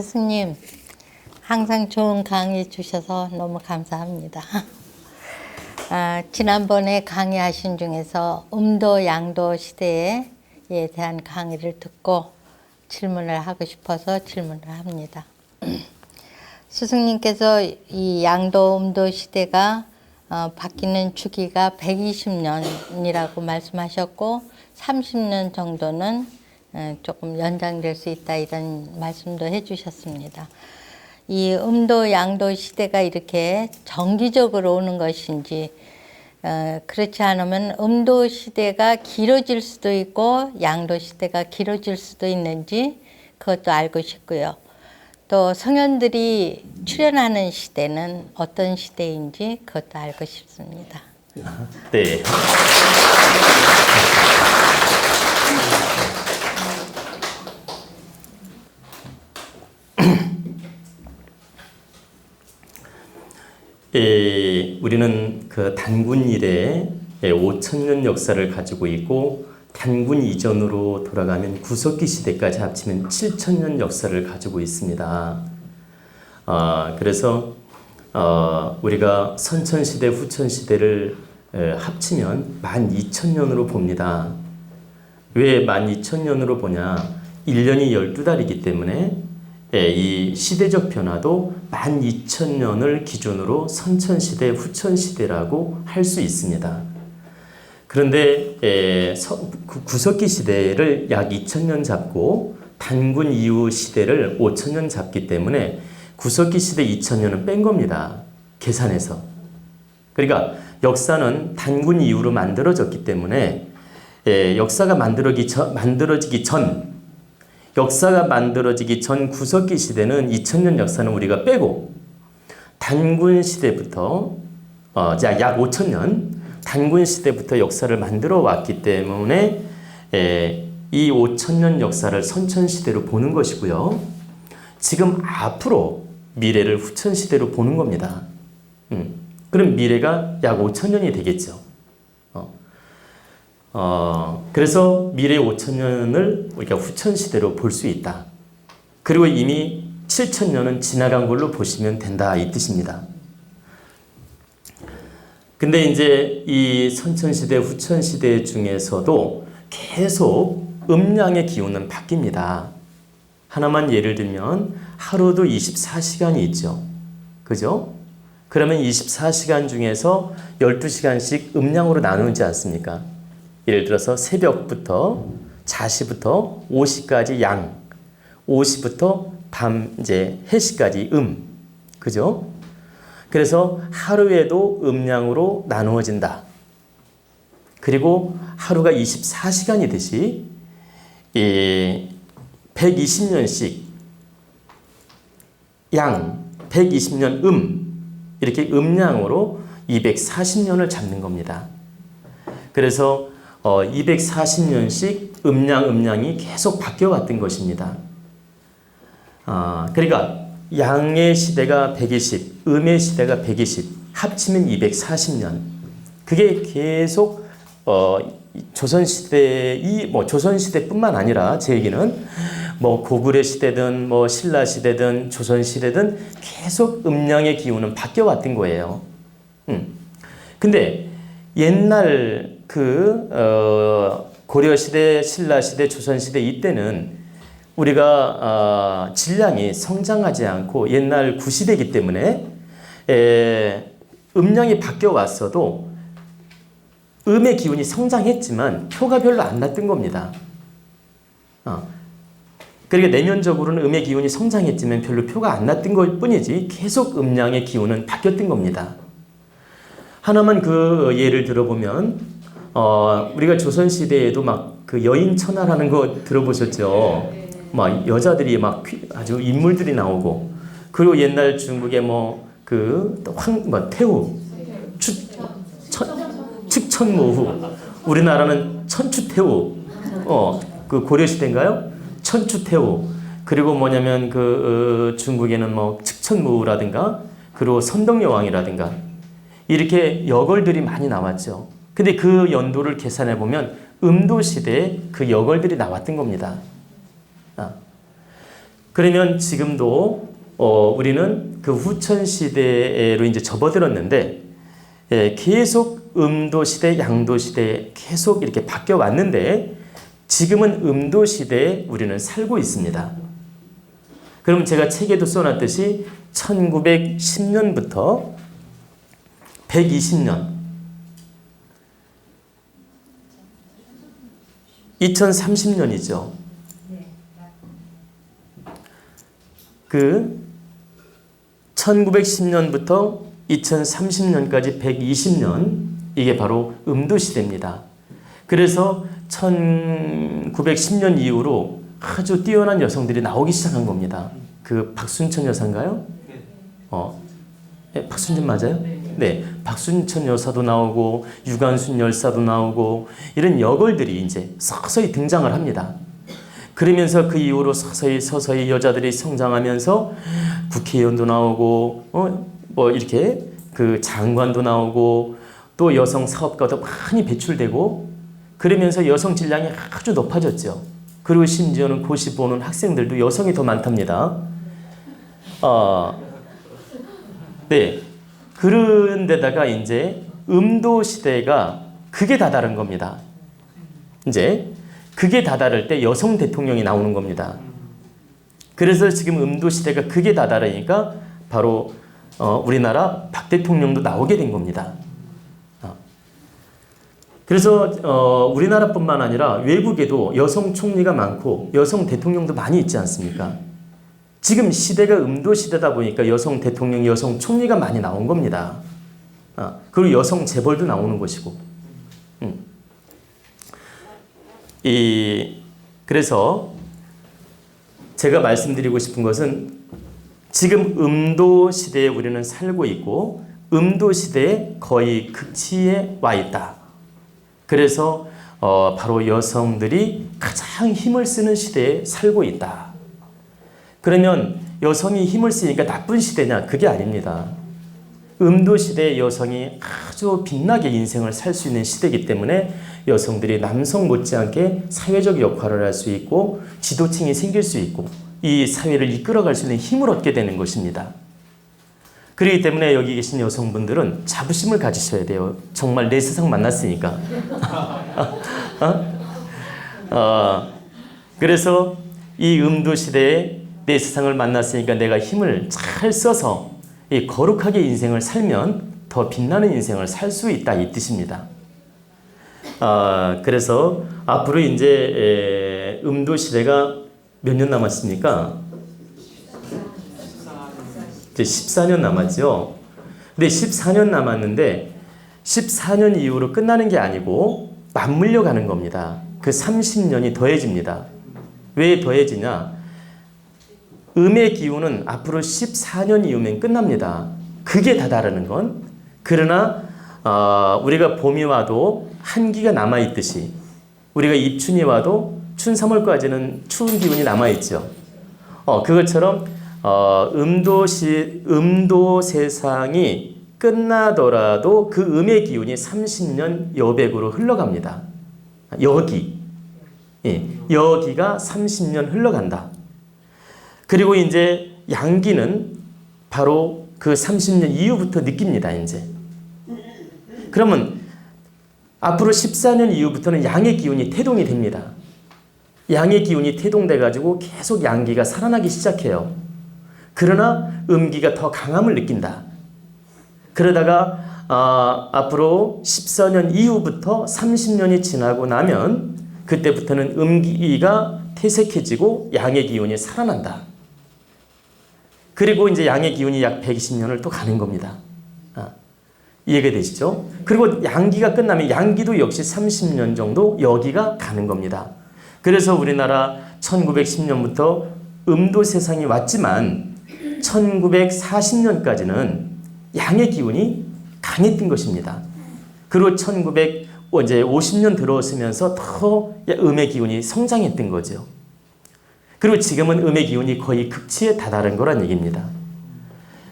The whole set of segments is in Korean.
스승님, 항상 좋은 강의 주셔서 너무 감사합니다. 지난번에 강의하신 중에서 음도 양도 시대에 대한 강의를 듣고 질문을 하고 싶어서 질문을 합니다. 스승님께서 이 양도 음도 시대가 바뀌는 주기가 120년이라고 말씀하셨고 30년 정도는 조금 연장될 수 있다 이런 말씀도 해주셨습니다. 이 음도 양도 시대가 이렇게 정기적으로 오는 것인지 그렇지 않으면 음도 시대가 길어질 수도 있고 양도 시대가 길어질 수도 있는지 그것도 알고 싶고요. 또 성현들이 출연하는 시대는 어떤 시대인지 그것도 알고 싶습니다. 네. 우리는 그 단군 이래의 5,000년 역사를 가지고 있고 단군 이전으로 돌아가면 구석기 시대까지 합치면 7,000년 역사를 가지고 있습니다. 그래서 우리가 선천시대, 후천시대를 합치면 12,000년으로 봅니다. 왜 12,000년으로 보냐? 1년이 12달이기 때문에 이 시대적 변화도 12,000년을 기준으로 선천시대, 후천시대라고 할 수 있습니다. 그런데 구석기 시대를 약 2,000년 잡고 단군 이후 시대를 5,000년 잡기 때문에 구석기 시대 2,000년은 뺀 겁니다. 계산해서. 그러니까 역사는 단군 이후로 만들어졌기 때문에 역사가 만들어지기 전 구석기 시대는 2000년 역사는 우리가 빼고 단군 시대부터 약 5000년 단군 시대부터 역사를 만들어 왔기 때문에 이 5000년 역사를 선천시대로 보는 것이고요. 지금 앞으로 미래를 후천시대로 보는 겁니다. 그럼 미래가 약 5000년이 되겠죠. 그래서 미래 5,000년을 우리가 후천시대로 볼 수 있다. 그리고 이미 7,000년은 지나간 걸로 보시면 된다 이 뜻입니다. 근데 이제 이 선천시대, 후천시대 중에서도 계속 음양의 기운은 바뀝니다. 하나만 예를 들면 하루도 24시간이 있죠. 그죠? 그러면 24시간 중에서 12시간씩 음양으로 나누지 않습니까? 예를 들어서 새벽부터 자시부터 오시까지 양, 오시부터 밤 이제 해시까지 그죠? 그래서 하루에도 음양으로 나누어진다. 그리고 하루가 24시간이듯이 120년씩 양, 120년 이렇게 음양으로 240년을 잡는 겁니다. 그래서 240년씩 음양이 계속 바뀌어왔던 것입니다. 그러니까 양의 시대가 120, 음의 시대가 120, 합치면 240년. 그게 계속 조선시대, 조선시대뿐만 아니라 제 얘기는 고구려 시대든 신라 시대든 조선 시대든 계속 음양의 기운은 바뀌어왔던 거예요. 근데 옛날 고려 시대, 신라 시대, 조선 시대 이때는 우리가 질량이 성장하지 않고 옛날 구시대이기 때문에 음양이 바뀌어 왔어도 음의 기운이 성장했지만 표가 별로 안 났던 겁니다. 그러니까 내면적으로는 음의 기운이 성장했지만 별로 표가 안 났던 것 뿐이지 계속 음양의 기운은 바뀌었던 겁니다. 하나만 그 예를 들어보면 우리가 조선시대에도 그 여인천하라는 거 들어보셨죠? 여자들이 아주 인물들이 나오고, 그리고 옛날 중국에 태후, 축천모후, 우리나라는 천추태후, 그 고려시대인가요? 천추태후, 그리고 뭐냐면 중국에는 측천무라든가, 그리고 선덕여왕이라든가, 이렇게 여걸들이 많이 나왔죠. 근데 그 연도를 계산해 보면 음도시대에 그 여걸들이 나왔던 겁니다. 그러면 지금도 우리는 그 후천 시대로 이제 접어들었는데 계속 음도 시대, 양도 시대 계속 이렇게 바뀌어 왔는데 지금은 음도 시대에 우리는 살고 있습니다. 그럼 제가 책에도 써놨듯이 1910년부터 120년 2030년이죠. 그 1910년부터 2030년까지 120년 이게 바로 음도 시대입니다. 그래서 1910년 이후로 아주 뛰어난 여성들이 나오기 시작한 겁니다. 그 박순천 여사인가요? 네, 박순천 맞아요? 네, 박순천 여사도 나오고 유관순 열사도 나오고 이런 여걸들이 이제 서서히 등장을 합니다. 그러면서 그 이후로 서서히 여자들이 성장하면서 국회의원도 나오고 뭐 이렇게 그 장관도 나오고 또 여성 사업가도 많이 배출되고 그러면서 여성 질량이 아주 높아졌죠. 그리고 심지어는 고시 보는 학생들도 여성이 더 많답니다. 네. 그런데다가 이제 음도 시대가 극에 다다른 겁니다. 이제 극에 다다를 때 여성 대통령이 나오는 겁니다. 그래서 지금 음도 시대가 극에 다다르니까 바로 우리나라 박 대통령도 나오게 된 겁니다. 그래서 우리나라뿐만 아니라 외국에도 여성 총리가 많고 여성 대통령도 많이 있지 않습니까? 지금 시대가 음도 시대다 보니까 여성 대통령, 여성 총리가 많이 나온 겁니다. 그리고 여성 재벌도 나오는 것이고. 그래서 제가 말씀드리고 싶은 것은 지금 음도 시대에 우리는 살고 있고 음도 시대에 거의 극치에 와 있다. 그래서 바로 여성들이 가장 힘을 쓰는 시대에 살고 있다. 그러면 여성이 힘을 쓰니까 나쁜 시대냐? 그게 아닙니다. 음도 시대의 여성이 아주 빛나게 인생을 살 수 있는 시대이기 때문에 여성들이 남성 못지않게 사회적 역할을 할 수 있고 지도층이 생길 수 있고 이 사회를 이끌어갈 수 있는 힘을 얻게 되는 것입니다. 그렇기 때문에 여기 계신 여성분들은 자부심을 가지셔야 돼요. 정말 내 세상 만났으니까. 그래서 이 음도 시대에 내 세상을 만났으니까 내가 힘을 잘 써서 이 거룩하게 인생을 살면 더 빛나는 인생을 살 수 있다 이 뜻입니다. 그래서 앞으로 이제 음도 시대가 몇 년 남았습니까? 이제 14년 남았죠. 근데 14년 남았는데 14년 이후로 끝나는 게 아니고 맞물려 가는 겁니다. 그 30년이 더해집니다. 왜 더해지냐? 음의 기운은 앞으로 14년 이후면 끝납니다. 그게 다다르는 건. 그러나 우리가 봄이 와도 한기가 남아있듯이 우리가 입춘이 와도 춘 3월까지는 추운 기운이 남아있죠. 그것처럼 음도 세상이 끝나더라도 그 음의 기운이 30년 여백으로 흘러갑니다. 여기가 30년 흘러간다. 그리고 이제 양기는 바로 그 30년 이후부터 느낍니다, 이제. 그러면 앞으로 14년 이후부터는 양의 기운이 태동이 됩니다. 양의 기운이 태동돼가지고 계속 양기가 살아나기 시작해요. 그러나 음기가 더 강함을 느낀다. 그러다가 앞으로 14년 이후부터 30년이 지나고 나면 그때부터는 음기가 퇴색해지고 양의 기운이 살아난다. 그리고 이제 양의 기운이 약 120년을 또 가는 겁니다. 이해가 되시죠? 그리고 양기가 끝나면 양기도 역시 30년 정도 여기가 가는 겁니다. 그래서 우리나라 1910년부터 음도 세상이 왔지만 1940년까지는 양의 기운이 강했던 것입니다. 그리고 1950년 들어서면서 더 음의 기운이 성장했던 거죠. 그리고 지금은 음의 기운이 거의 극치에 다다른 거란 얘기입니다.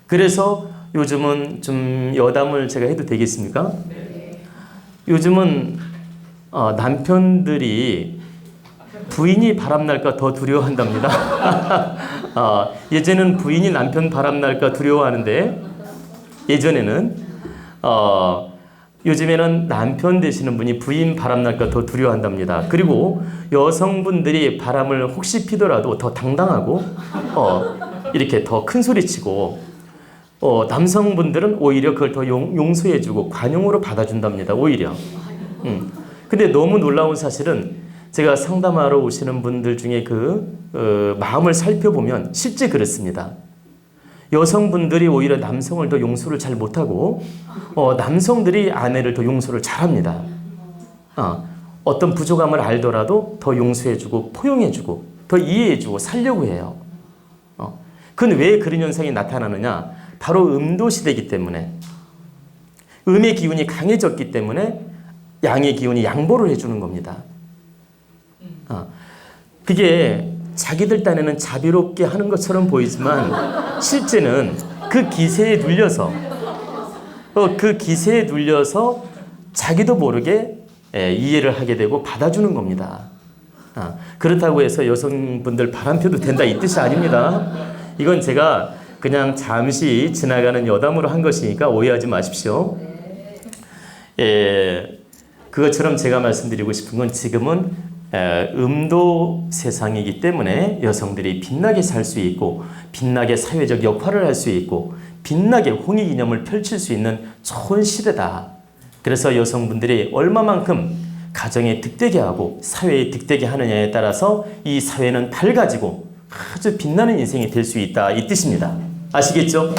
그래서 요즘은 좀 여담을 제가 해도 되겠습니까? 네. 요즘은 남편들이 부인이 바람날까 더 두려워한답니다. 예전에는 부인이 남편 바람날까 두려워하는데 예전에는 요즘에는 남편 되시는 분이 부인 바람날까 더 두려워한답니다. 그리고 여성분들이 바람을 혹시 피더라도 더 당당하고 이렇게 더 큰 소리치고 남성분들은 오히려 그걸 더 용서해주고 관용으로 받아준답니다. 오히려. 근데 너무 놀라운 사실은 제가 상담하러 오시는 분들 중에 그 마음을 살펴보면 실제 그렇습니다. 여성분들이 오히려 남성을 더 용서를 잘 못하고 남성들이 아내를 더 용서를 잘합니다. 어떤 부족함을 알더라도 더 용서해주고 포용해주고 더 이해해주고 살려고 해요. 그건 왜 그런 현상이 나타나느냐? 바로 음도 시대이기 때문에 음의 기운이 강해졌기 때문에 양의 기운이 양보를 해주는 겁니다. 그게 자기들 딴에는 자비롭게 하는 것처럼 보이지만 실제는 그 기세에 눌려서 자기도 모르게 이해를 하게 되고 받아주는 겁니다. 그렇다고 해서 여성분들 바람펴도 된다 이 뜻이 아닙니다. 이건 제가 그냥 잠시 지나가는 여담으로 한 것이니까 오해하지 마십시오. 그것처럼 제가 말씀드리고 싶은 건 지금은 음도 세상이기 때문에 여성들이 빛나게 살 수 있고 빛나게 사회적 역할을 할 수 있고 빛나게 홍익이념을 펼칠 수 있는 좋은 시대다. 그래서 여성분들이 얼마만큼 가정에 득되게 하고 사회에 득되게 하느냐에 따라서 이 사회는 밝아지고 아주 빛나는 인생이 될 수 있다 이 뜻입니다. 아시겠죠?